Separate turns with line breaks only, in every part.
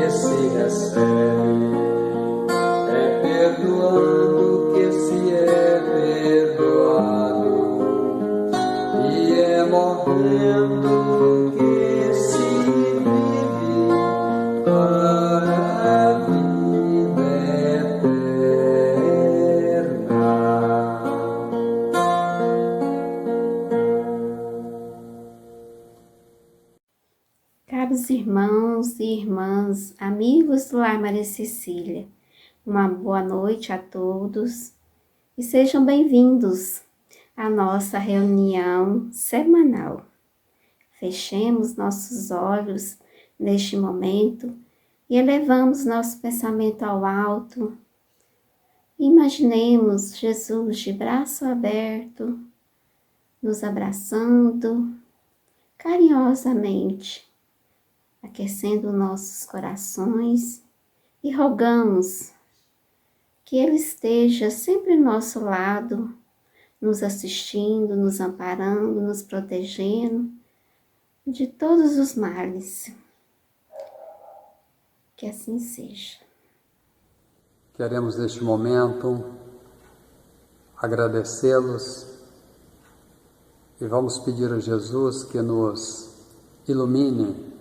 que se recebe, é perdoando que se é perdoado, e é morrendo que se vive para a vida eterna.
Caros irmãos e irmãs, amigos do Lar Maria Cecília, uma boa noite a todos e sejam bem-vindos à nossa reunião semanal. Fechemos nossos olhos neste momento e elevamos nosso pensamento ao alto. Imaginemos Jesus de braço aberto, nos abraçando carinhosamente, aquecendo nossos corações e rogamos que Ele esteja sempre ao nosso lado, nos assistindo, nos amparando, nos protegendo de todos os males. Que assim seja.
Queremos neste momento agradecê-los e vamos pedir a Jesus que nos ilumine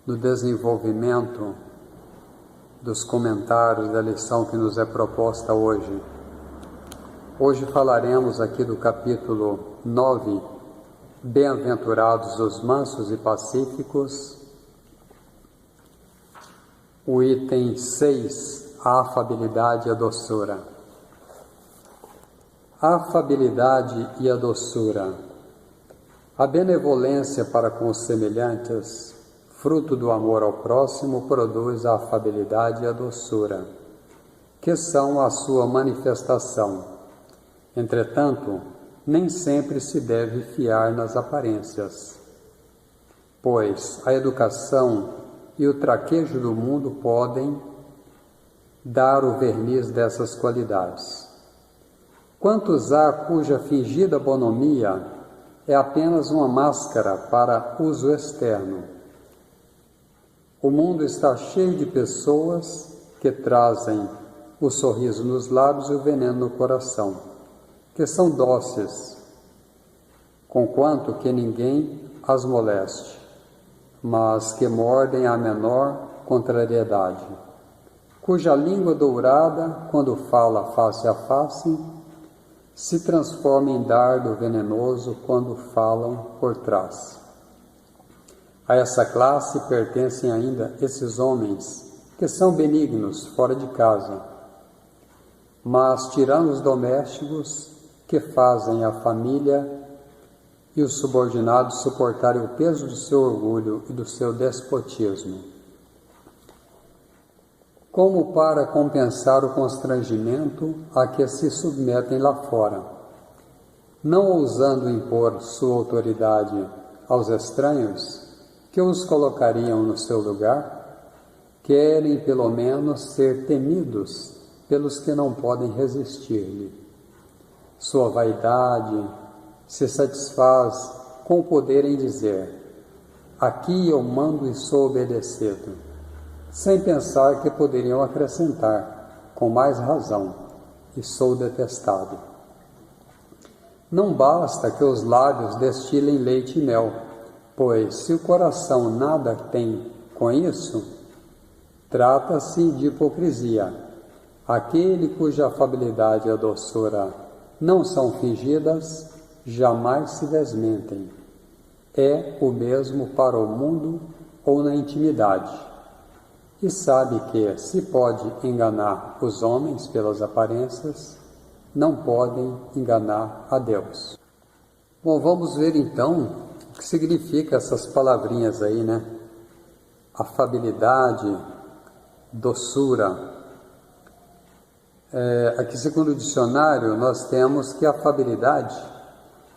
no desenvolvimento dos comentários da lição que nos é proposta hoje. Hoje falaremos aqui do capítulo 9, Bem-aventurados os mansos e pacíficos, o item 6, a afabilidade e a doçura. A afabilidade e a doçura. A benevolência para com os semelhantes, fruto do amor ao próximo, produz a afabilidade e a doçura, que são a sua manifestação. Entretanto, nem sempre se deve fiar nas aparências, pois a educação e o traquejo do mundo podem dar o verniz dessas qualidades. Quantos há cuja fingida bonomia é apenas uma máscara para uso externo? O mundo está cheio de pessoas que trazem o sorriso nos lábios e o veneno no coração, que são dóceis, conquanto que ninguém as moleste, mas que mordem a menor contrariedade, cuja língua dourada, quando fala face a face, se transforma em dardo venenoso quando falam por trás. A essa classe pertencem ainda esses homens que são benignos fora de casa, mas tiranos domésticos que fazem a família e os subordinados suportarem o peso do seu orgulho e do seu despotismo. Como para compensar o constrangimento a que se submetem lá fora, não ousando impor sua autoridade aos estranhos, que os colocariam no seu lugar, querem pelo menos ser temidos pelos que não podem resistir-lhe. Sua vaidade se satisfaz com o poder em dizer: aqui eu mando e sou obedecido, sem pensar que poderiam acrescentar, com mais razão, e sou detestado. Não basta que os lábios destilem leite e mel, pois se o coração nada tem com isso, trata-se de hipocrisia. Aquele cuja afabilidade e a doçura não são fingidas, jamais se desmentem. É o mesmo para o mundo ou na intimidade. E sabe que, se pode enganar os homens pelas aparências, não podem enganar a Deus. Bom, vamos ver então o que significa essas palavrinhas aí, né? Afabilidade, doçura. Aqui, segundo o dicionário, nós temos que a afabilidade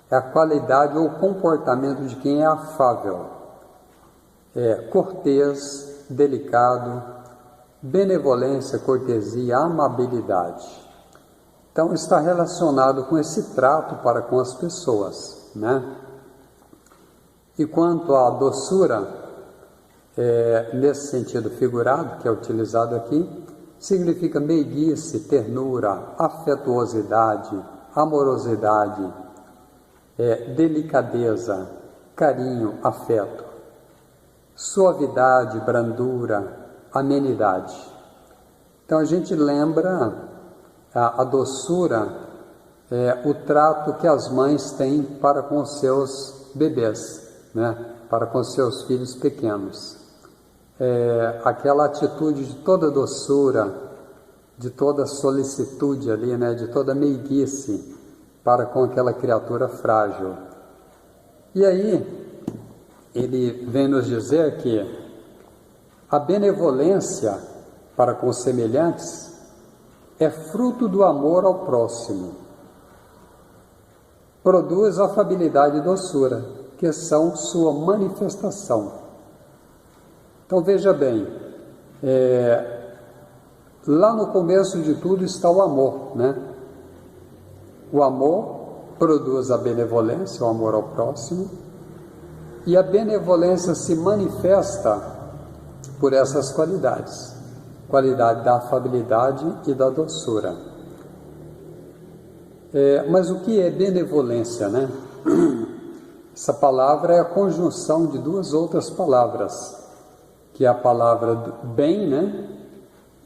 é a qualidade ou comportamento de quem é afável, cortês, delicado, benevolência, cortesia, amabilidade. Então está relacionado com esse trato para com as pessoas, né? E quanto à doçura, nesse sentido figurado, que é utilizado aqui, significa meiguice, ternura, afetuosidade, amorosidade, delicadeza, carinho, afeto, suavidade, brandura, amenidade. Então a gente lembra a doçura, o trato que as mães têm para com os seus bebês, né? Para com os seus filhos pequenos. Aquela atitude de toda doçura, de toda solicitude ali, né? De toda meiguice para com aquela criatura frágil. E aí, ele vem nos dizer que a benevolência para com os semelhantes é fruto do amor ao próximo. Produz afabilidade e doçura, que são sua manifestação. Então veja bem, lá no começo de tudo está o amor, né? O amor produz a benevolência, o amor ao próximo, e a benevolência se manifesta por essas qualidades, qualidade da afabilidade e da doçura. Mas o que é benevolência, né? Essa palavra é a conjunção de duas outras palavras, que é a palavra bem, né?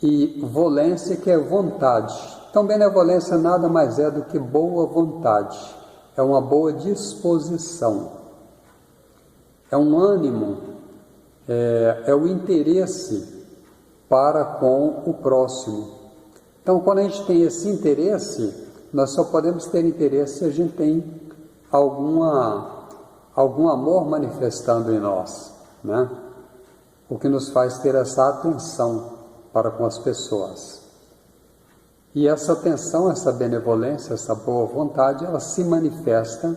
E volência, que é vontade. Então, benevolência nada mais é do que boa vontade, é uma boa disposição, é um ânimo, é o interesse para com o próximo. Então, quando a gente tem esse interesse, nós só podemos ter interesse se a gente tem algum amor manifestando em nós, né? O que nos faz ter essa atenção para com as pessoas. E essa atenção, essa benevolência, essa boa vontade, ela se manifesta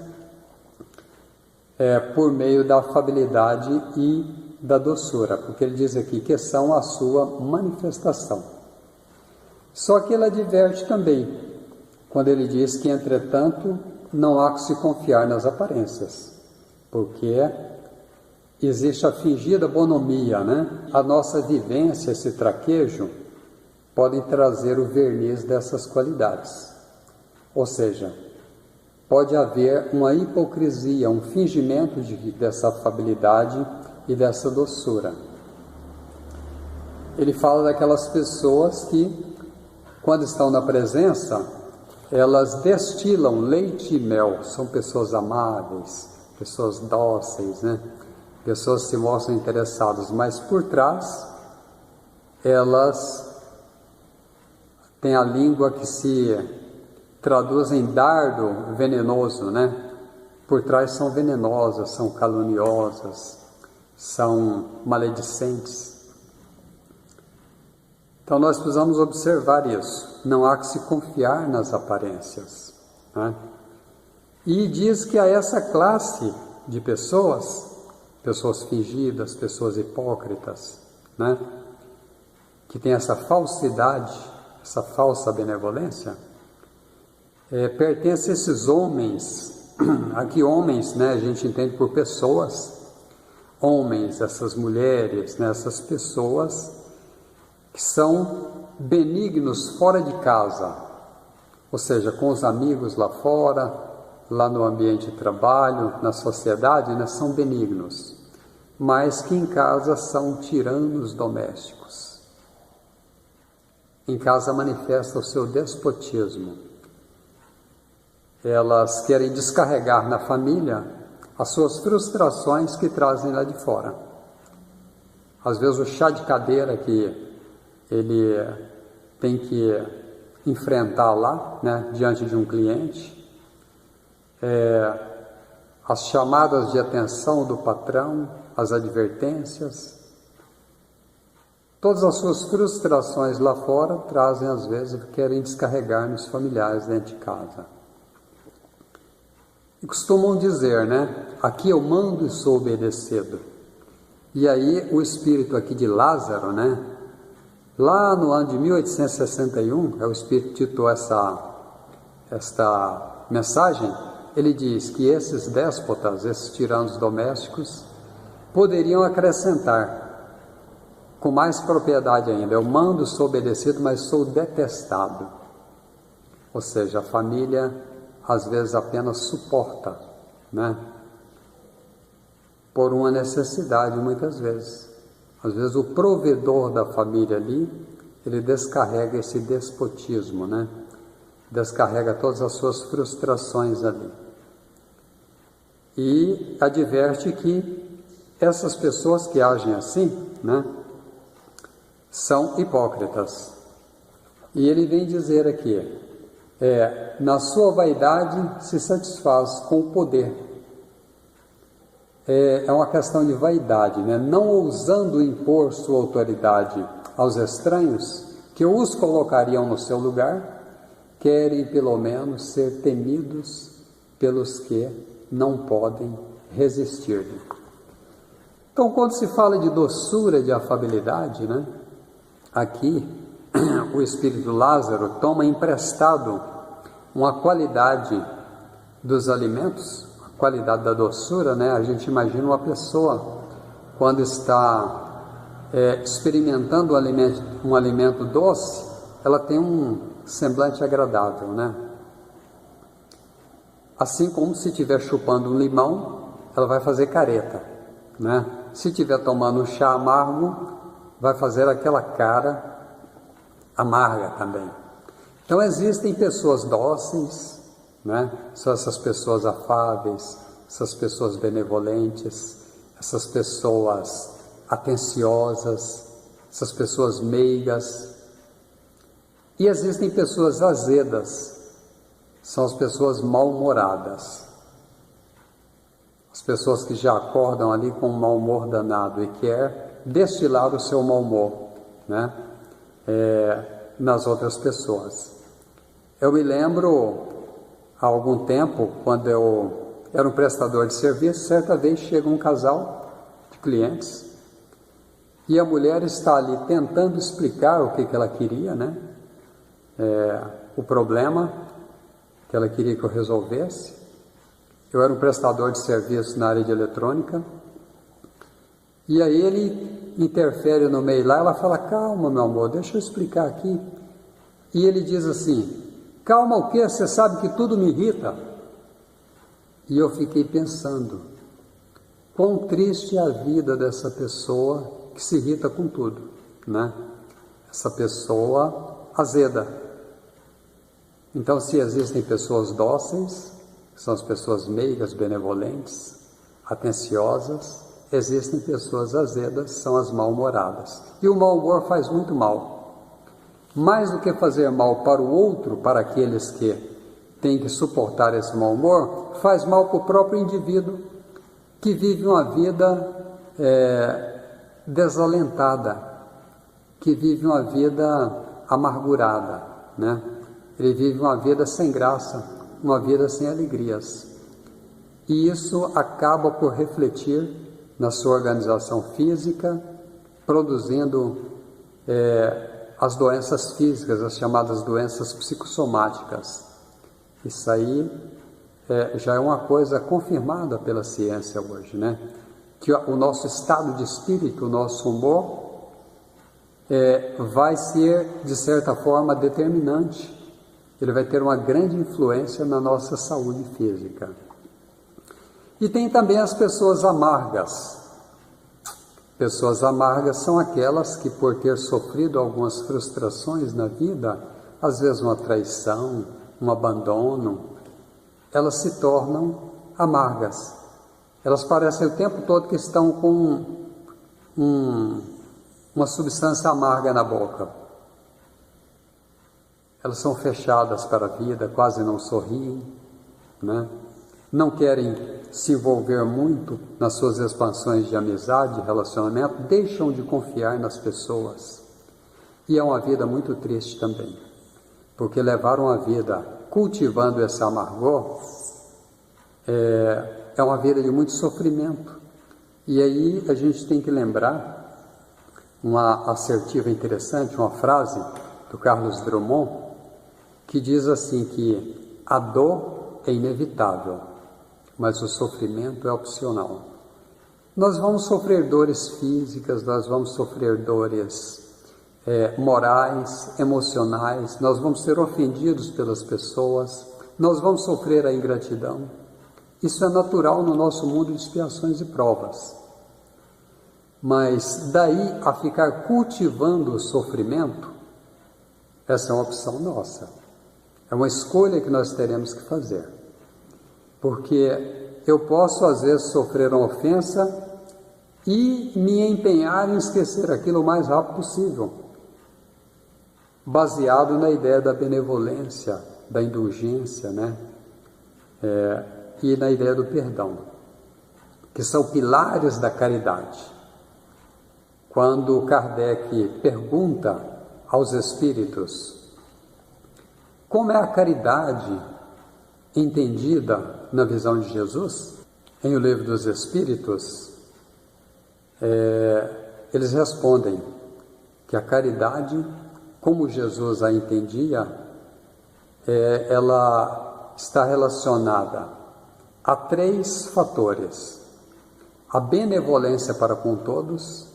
por meio da afabilidade e da doçura, porque ele diz aqui que são a sua manifestação. Só que ele adverte também, quando ele diz que, entretanto, não há que se confiar nas aparências, porque existe a fingida bonomia, né? A nossa vivência, esse traquejo, podem trazer o verniz dessas qualidades. Ou seja, pode haver uma hipocrisia, um fingimento dessa afabilidade e dessa doçura. Ele fala daquelas pessoas que, quando estão na presença, elas destilam leite e mel. São pessoas amáveis, pessoas dóceis, né? Pessoas que se mostram interessadas, mas por trás elas têm a língua que se traduz em dardo venenoso, né? Por trás são venenosas, são caluniosas, são maledicentes. Então nós precisamos observar isso. Não há que se confiar nas aparências, né? E diz que a essa classe de pessoas fingidas, pessoas hipócritas, né? Que tem essa falsidade, essa falsa benevolência, pertence a esses homens. Aqui homens, né, a gente entende por pessoas, homens, essas mulheres, né, essas pessoas que são benignos fora de casa, ou seja, com os amigos lá fora, lá no ambiente de trabalho, na sociedade, né, são benignos, mas que em casa são tiranos domésticos. Em casa manifesta o seu despotismo. Elas querem descarregar na família as suas frustrações que trazem lá de fora. Às vezes o chá de cadeira que ele tem que enfrentar lá, né, diante de um cliente, as chamadas de atenção do patrão, as advertências, todas as suas frustrações lá fora trazem, às vezes, querem descarregar nos familiares dentro de casa. E costumam dizer, né, aqui eu mando e sou obedecido. E aí o espírito aqui de Lázaro, né, lá no ano de 1861, o espírito que ditou esta mensagem, ele diz que esses déspotas, esses tiranos domésticos, poderiam acrescentar com mais propriedade ainda, eu mando, sou obedecido, mas sou detestado. Ou seja, a família às vezes apenas suporta, né? Por uma necessidade, muitas vezes. Às vezes o provedor da família ali, ele descarrega esse despotismo, né? Descarrega todas as suas frustrações ali. E adverte que essas pessoas que agem assim, né, são hipócritas. E ele vem dizer aqui, na sua vaidade se satisfaz com o poder. É uma questão de vaidade, né? Não ousando impor sua autoridade aos estranhos, que os colocariam no seu lugar, querem pelo menos ser temidos pelos que não podem resistir-lhe. Então, quando se fala de doçura, de afabilidade, né? Aqui o espírito Lázaro toma emprestado uma qualidade dos alimentos, a qualidade da doçura, né? A gente imagina uma pessoa quando está experimentando um alimento doce, ela tem um semblante agradável, né? Assim como se estiver chupando um limão, ela vai fazer careta, né? Se estiver tomando um chá amargo, vai fazer aquela cara amarga também. Então existem pessoas dóceis, né? São essas pessoas afáveis, essas pessoas benevolentes, essas pessoas atenciosas, essas pessoas meigas. E existem pessoas azedas, são as pessoas mal-humoradas. As pessoas que já acordam ali com um mau humor danado e quer destilar o seu mau humor, né? Nas outras pessoas. Eu me lembro, há algum tempo, quando eu era um prestador de serviço, certa vez chega um casal de clientes e a mulher está ali tentando explicar o que ela queria, né? O problema que ela queria que eu resolvesse. Eu era um prestador de serviço na área de eletrônica, e aí ele interfere no meio lá, ela fala, calma meu amor, deixa eu explicar aqui. E ele diz assim, calma o quê? Você sabe que tudo me irrita. E eu fiquei pensando, quão triste é a vida dessa pessoa que se irrita com tudo, né? Essa pessoa azeda. Então, se existem pessoas dóceis, que são as pessoas meigas, benevolentes, atenciosas, existem pessoas azedas, são as mal-humoradas. E o mau humor faz muito mal. Mais do que fazer mal para o outro, para aqueles que têm que suportar esse mau humor, faz mal para o próprio indivíduo, que vive uma vida desalentada, que vive uma vida amargurada, né? Ele vive uma vida sem graça, uma vida sem alegrias. E isso acaba por refletir na sua organização física, produzindo as doenças físicas, as chamadas doenças psicossomáticas. Isso aí já é uma coisa confirmada pela ciência hoje, né? Que o nosso estado de espírito, o nosso humor, vai ser, de certa forma, determinante. Ele vai ter uma grande influência na nossa saúde física. E tem também as pessoas amargas. Pessoas amargas são aquelas que, por ter sofrido algumas frustrações na vida, às vezes uma traição, um abandono, elas se tornam amargas. Elas parecem o tempo todo que estão com uma substância amarga na boca. Elas são fechadas para a vida, quase não sorriem, né? Não querem se envolver muito nas suas expansões de amizade, relacionamento, deixam de confiar nas pessoas. E é uma vida muito triste também, porque levaram a vida cultivando esse amargor, é uma vida de muito sofrimento. E aí a gente tem que lembrar uma assertiva interessante, uma frase do Carlos Drummond, que diz assim que a dor é inevitável, mas o sofrimento é opcional. nós vamos sofrer dores físicas, nós vamos sofrer dores morais, emocionais, nós vamos ser ofendidos pelas pessoas, nós vamos sofrer a ingratidão. Isso é natural no nosso mundo de expiações e provas. Mas daí a ficar cultivando o sofrimento, essa é uma opção nossa. É uma escolha que nós teremos que fazer. Porque eu posso às vezes sofrer uma ofensa e me empenhar em esquecer aquilo o mais rápido possível, baseado na ideia da benevolência, da indulgência, né? E na ideia do perdão, que são pilares da caridade. Quando Kardec pergunta aos espíritos como é a caridade entendida na visão de Jesus, em O Livro dos Espíritos, eles respondem que a caridade, como Jesus a entendia, ela está relacionada a 3 fatores: a benevolência para com todos,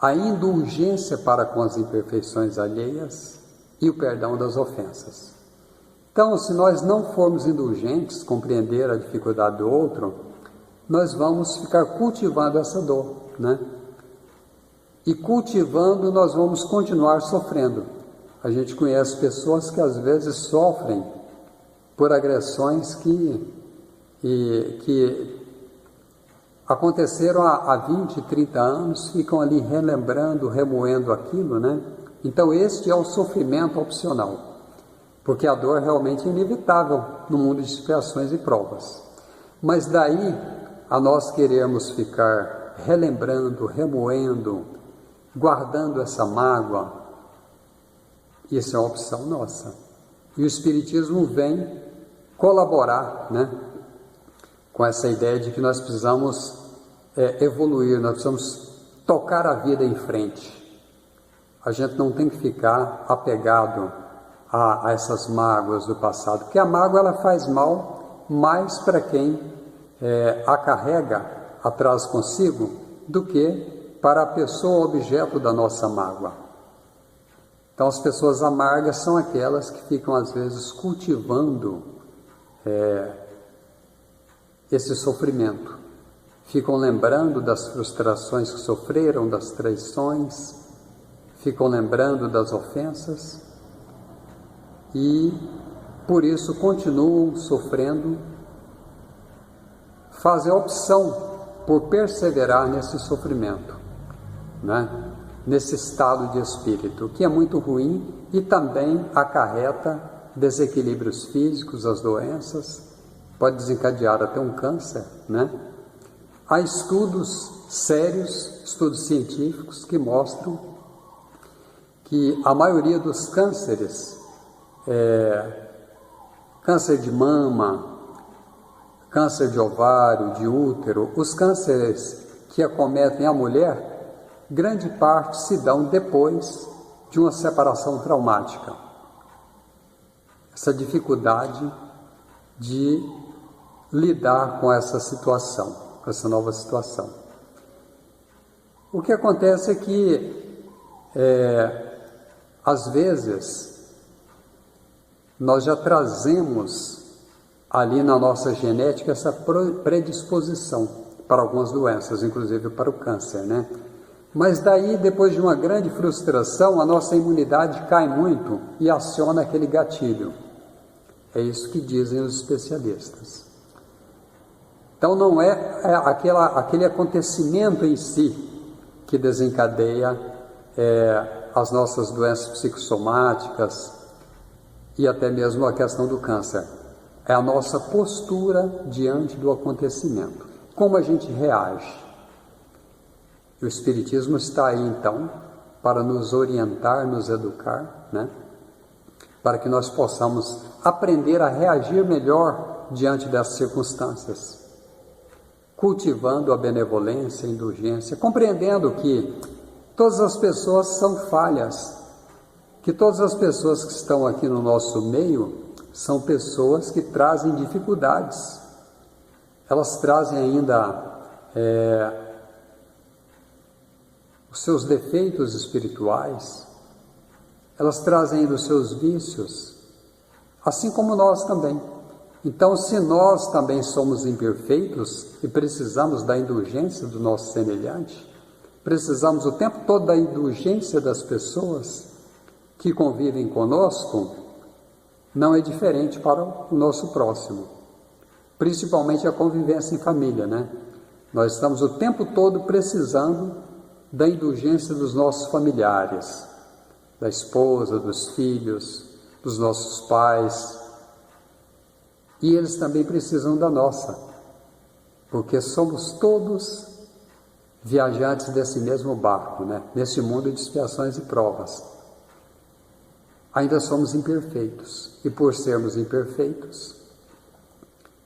a indulgência para com as imperfeições alheias e o perdão das ofensas. Então, se nós não formos indulgentes, compreender a dificuldade do outro, nós vamos ficar cultivando essa dor, né? E cultivando, nós vamos continuar sofrendo. A gente conhece pessoas que às vezes sofrem por agressões que aconteceram há 20, 30 anos, ficam ali relembrando, remoendo aquilo, né? Então este é o sofrimento opcional, porque a dor realmente é inevitável no mundo de expiações e provas. Mas daí a nós queremos ficar relembrando, remoendo, guardando essa mágoa, isso é uma opção nossa. E o Espiritismo vem colaborar, né, com essa ideia de que nós precisamos evoluir, nós precisamos tocar a vida em frente. A gente não tem que ficar apegado a essas mágoas do passado, porque a mágoa ela faz mal mais para quem a carrega atrás consigo do que para a pessoa objeto da nossa mágoa. Então as pessoas amargas são aquelas que ficam às vezes cultivando esse sofrimento, ficam lembrando das frustrações que sofreram, das traições, ficam lembrando das ofensas e por isso continuam sofrendo, fazem a opção por perseverar nesse sofrimento, né? Nesse estado de espírito, que é muito ruim e também acarreta desequilíbrios físicos, as doenças, pode desencadear até um câncer, né? Há estudos sérios, estudos científicos que mostram que a maioria dos cânceres, câncer de mama, câncer de ovário, de útero, os cânceres que acometem a mulher, grande parte se dão depois de uma separação traumática. Essa dificuldade de lidar com essa situação, com essa nova situação. O que acontece é que, às vezes, nós já trazemos ali na nossa genética essa predisposição para algumas doenças, inclusive para o câncer, né? Mas daí, depois de uma grande frustração, a nossa imunidade cai muito e aciona aquele gatilho. É isso que dizem os especialistas. Então não é aquele acontecimento em si que desencadeia as nossas doenças psicossomáticas e até mesmo a questão do câncer. É a nossa postura diante do acontecimento. Como a gente reage. O Espiritismo está aí, então, para nos orientar, nos educar, né? Para que nós possamos aprender a reagir melhor diante dessas circunstâncias, cultivando a benevolência, a indulgência, compreendendo que todas as pessoas são falhas, que todas as pessoas que estão aqui no nosso meio são pessoas que trazem dificuldades, elas trazem ainda os seus defeitos espirituais, elas trazem ainda os seus vícios, assim como nós também. Então, se nós também somos imperfeitos e precisamos da indulgência do nosso semelhante, precisamos o tempo todo da indulgência das pessoas que convivem conosco, não é diferente para o nosso próximo. Principalmente a convivência em família, né? Nós estamos o tempo todo precisando da indulgência dos nossos familiares, da esposa, dos filhos, dos nossos pais. E eles também precisam da nossa, porque somos todos viajantes desse mesmo barco, né? Nesse mundo de expiações e provas. Ainda somos imperfeitos, e por sermos imperfeitos,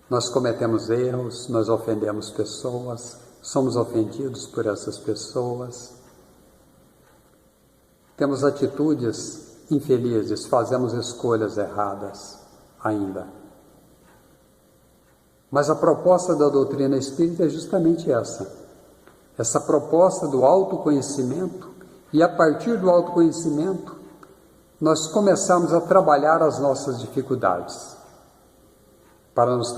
nós cometemos erros, nós ofendemos pessoas, somos ofendidos por essas pessoas, temos atitudes infelizes, fazemos escolhas erradas ainda. Mas a proposta da doutrina espírita é justamente essa proposta do autoconhecimento, e a partir do autoconhecimento, nós começamos a trabalhar as nossas dificuldades, para nos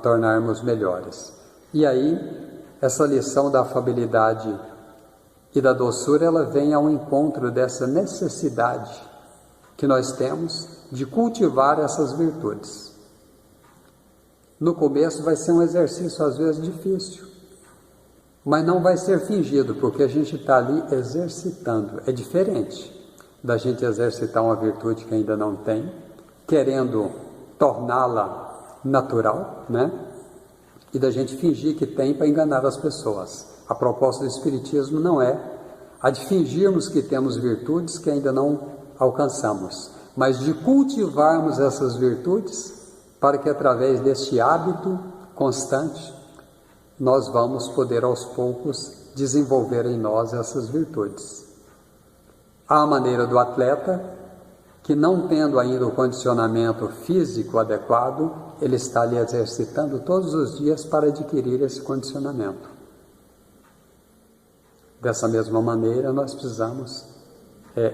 tornarmos melhores. E aí, essa lição da afabilidade e da doçura, ela vem ao encontro dessa necessidade que nós temos de cultivar essas virtudes. No começo vai ser um exercício às vezes difícil, mas não vai ser fingido, porque a gente está ali exercitando. É diferente da gente exercitar uma virtude que ainda não tem, querendo torná-la natural, né? E da gente fingir que tem para enganar as pessoas. A proposta do Espiritismo não é a de fingirmos que temos virtudes que ainda não alcançamos, mas de cultivarmos essas virtudes para que através deste hábito constante nós vamos poder aos poucos desenvolver em nós essas virtudes. À maneira do atleta, que não tendo ainda o condicionamento físico adequado, ele está ali exercitando todos os dias para adquirir esse condicionamento. Dessa mesma maneira, nós precisamos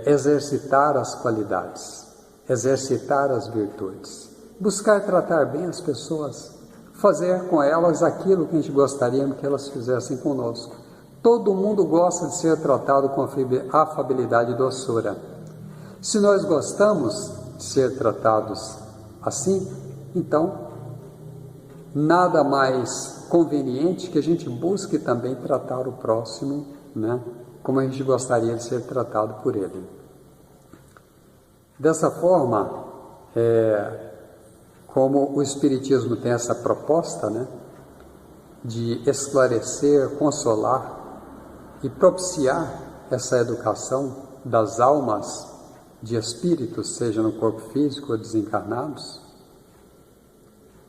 exercitar as qualidades, exercitar as virtudes, buscar tratar bem as pessoas, fazer com elas aquilo que a gente gostaria que elas fizessem conosco. Todo mundo gosta de ser tratado com afabilidade e doçura. Se nós gostamos de ser tratados assim, então nada mais conveniente que a gente busque também tratar o próximo, né, como a gente gostaria de ser tratado por ele. Dessa forma, como o Espiritismo tem essa proposta, né, de esclarecer, consolar e propiciar essa educação das almas de espíritos, seja no corpo físico ou desencarnados,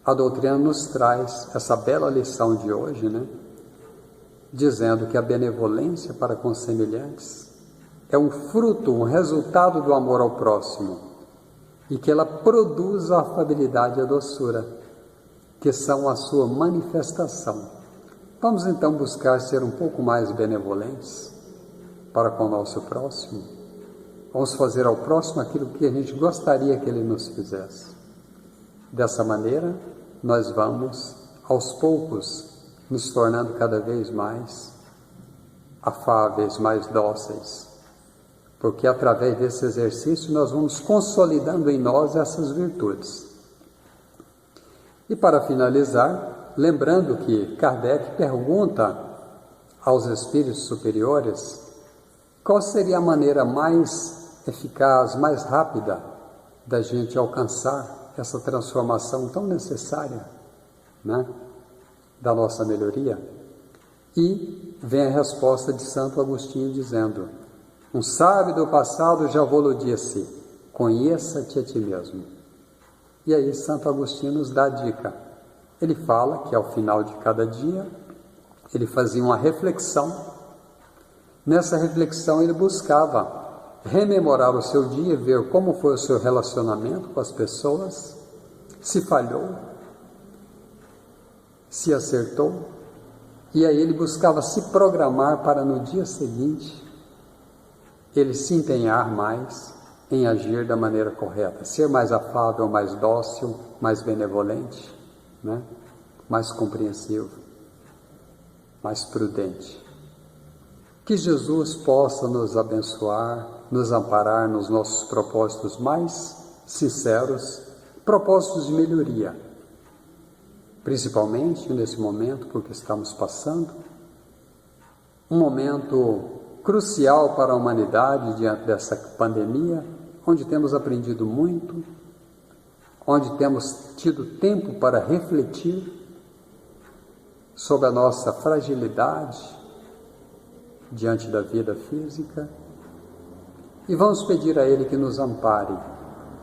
a doutrina nos traz essa bela lição de hoje, né, dizendo que a benevolência para com os semelhantes é um fruto, um resultado do amor ao próximo, e que ela produz a afabilidade e a doçura, que são a sua manifestação. Vamos então buscar ser um pouco mais benevolentes para com o nosso próximo. Vamos fazer ao próximo aquilo que a gente gostaria que ele nos fizesse. Dessa maneira, nós vamos, aos poucos, nos tornando cada vez mais afáveis, mais dóceis, porque através desse exercício nós vamos consolidando em nós essas virtudes. E para finalizar, lembrando que Kardec pergunta aos espíritos superiores qual seria a maneira mais eficaz, mais rápida da gente alcançar essa transformação tão necessária, né, da nossa melhoria. E vem a resposta de Santo Agostinho dizendo: um sábio do passado já vos disse, conheça-te a ti mesmo. E aí Santo Agostinho nos dá a dica. Ele fala que ao final de cada dia ele fazia uma reflexão. Nessa reflexão ele buscava rememorar o seu dia, ver como foi o seu relacionamento com as pessoas, se falhou, se acertou, e aí ele buscava se programar para no dia seguinte ele se empenhar mais em agir da maneira correta, ser mais afável, mais dócil, mais benevolente, né? Mais compreensivo, mais prudente. Que Jesus possa nos abençoar, nos amparar nos nossos propósitos mais sinceros, propósitos de melhoria, principalmente nesse momento porque estamos passando um momento crucial para a humanidade diante dessa pandemia, onde temos aprendido muito, onde temos tido tempo para refletir sobre a nossa fragilidade diante da vida física, e vamos pedir a Ele que nos ampare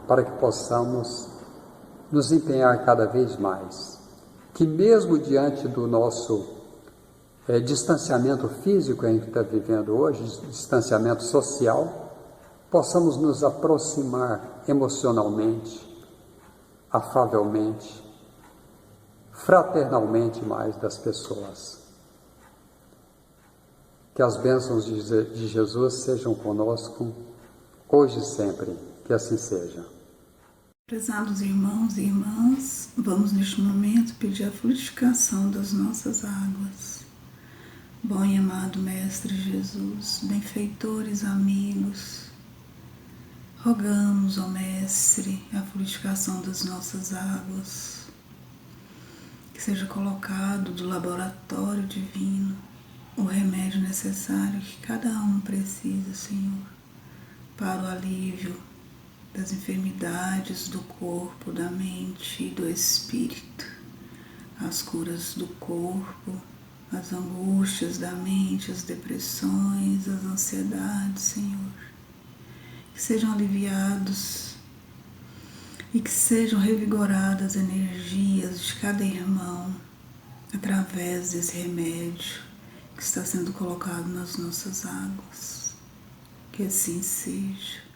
para que possamos nos empenhar cada vez mais, que mesmo diante do nosso distanciamento físico que a gente está vivendo hoje, distanciamento social, possamos nos aproximar emocionalmente, afavelmente, fraternalmente mais das pessoas. Que as bênçãos de Jesus sejam conosco, hoje e sempre, que assim seja.
Prezados irmãos e irmãs, vamos neste momento pedir a fluidificação das nossas águas. Bom e amado Mestre Jesus, benfeitores amigos, rogamos, ó Mestre, a fluidificação das nossas águas, que seja colocado do laboratório divino o remédio necessário que cada um precisa, Senhor, para o alívio das enfermidades do corpo, da mente e do espírito, as curas do corpo, as angústias da mente, as depressões, as ansiedades, Senhor, que sejam aliviados e que sejam revigoradas as energias de cada irmão através desse remédio que está sendo colocado nas nossas águas. Que assim seja.